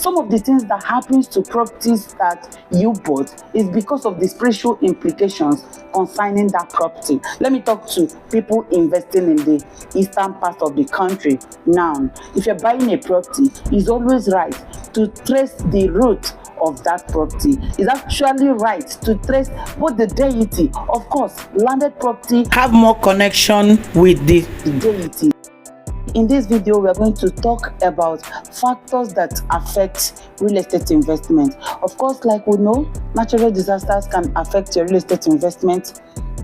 Some of the things that happens to properties that you bought is because of the spiritual implications concerning that property. Let me talk to people investing in the eastern part of the country now. If you're buying a property, it's always right to trace the root of that property. It's actually right to trace both the deity. Of course, landed property have more connection with the deity. In this video, we are going to talk about factors that affect real estate investment. Of course, like we know, natural disasters can affect your real estate investment.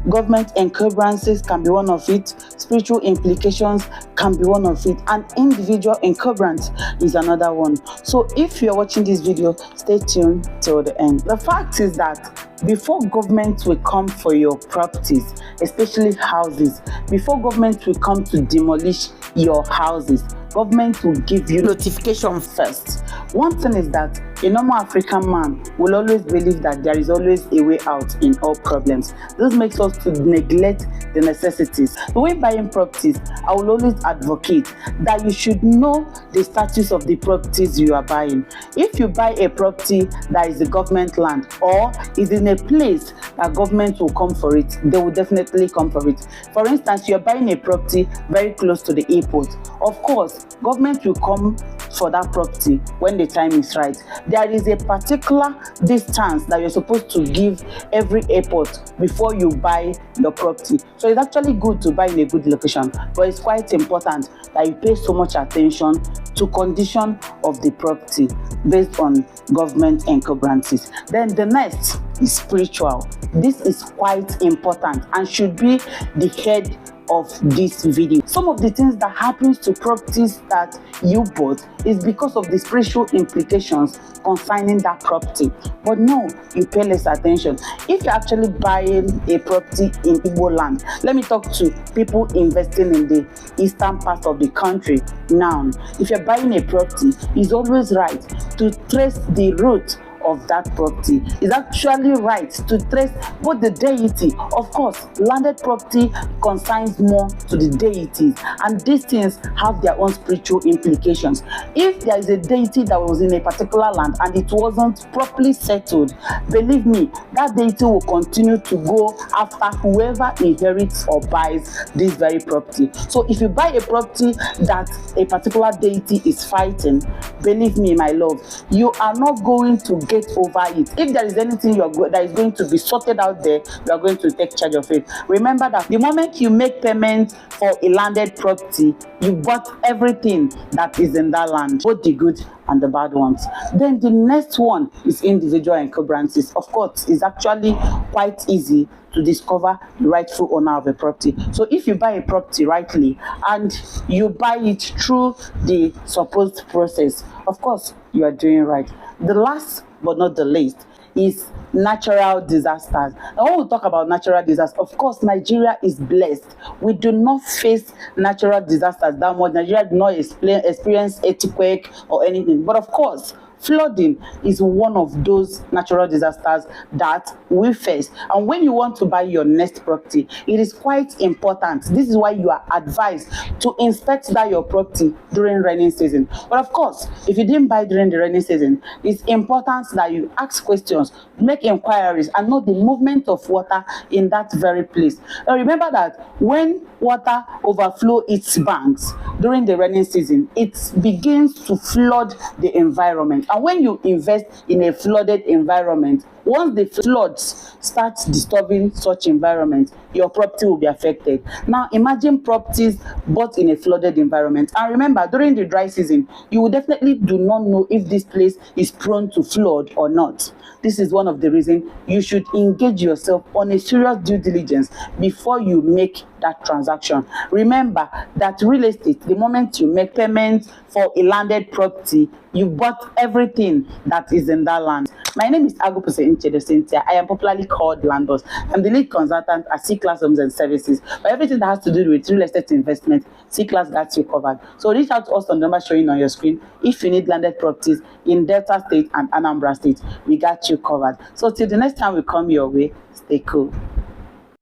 Government encumbrances can be one of it. Spiritual implications can be one of it. And individual encumbrance is another one. So if you're watching this video, stay tuned till the end. The fact is that before government will come for your properties, especially houses, before government will come to demolish your houses, government will give you notification first. One thing is that a normal African man will always believe that there is always a way out in all problems. This makes us to neglect the necessities. When buying properties, I will always advocate that you should know the status of the properties you are buying. If you buy a property that is a government land or is in a place that government will come for it, they will definitely come for it. For instance, you are buying a property very close to the airport. Of course, government will come for that property when the time is right. There is a particular distance that you're supposed to give every airport before you buy your property. So it's actually good to buy in a good location, but it's quite important that you pay so much attention to condition of the property based on government encumbrances. Then the next is spiritual. This is quite important and should be the head of this video. Some of the things that happens to properties that you bought is because of the spiritual implications concerning that property. But no, you pay less attention. If you're actually buying a property in Igbo land, let me talk to people investing in the eastern part of the country now. If you're buying a property, it's always right to trace the root of that property. It's actually right to trace both the deity. Of course, landed property concerns more to the deities, and these things have their own spiritual implications. If there is a deity that was in a particular land and it wasn't properly settled, believe me, that deity will continue to go after whoever inherits or buys this very property. So if you buy a property that a particular deity is fighting, believe me, my love, you are not going to get over it. If there is anything that is going to be sorted out there, you are going to take charge of it. Remember that the moment you make payment for a landed property, you bought everything that is in that land, both the good and the bad ones. Then the next one is individual encumbrances. Of course, it's actually quite easy to discover the rightful owner of a property. So if you buy a property rightly and you buy it through the supposed process, of course, you are doing right. The last but not the least is natural disasters. Now, when we talk about natural disasters, of course, Nigeria is blessed. We do not face natural disasters that much. Nigeria does not experience earthquake or anything. But of course, flooding is one of those natural disasters that we face. And when you want to buy your next property, it is quite important. This is why you are advised to inspect that your property during rainy season. But of course, if you didn't buy during the rainy season, it's important that you ask questions, make inquiries, and know the movement of water in that very place. Now remember that when water overflow its banks during the rainy season, it begins to flood the environment. And when you invest in a flooded environment, once the floods start disturbing such environment, your property will be affected. Now imagine properties bought in a flooded environment. And remember, during the dry season, you will definitely do not know if this place is prone to flood or not. This is one of the reasons you should engage yourself on a serious due diligence before you make that transaction. Remember that real estate, the moment you make payments for a landed property, you bought everything that is in that land. My name is Agupuse Inchedo Cynthia. I am popularly called Landlord. I'm the lead consultant at C-Class Homes and Services. For everything that has to do with real estate investment, C-Class got you covered. So reach out to us on the number showing on your screen. If you need landed properties in Delta State and Anambra State, we got you covered. So till the next time we come your way, stay cool.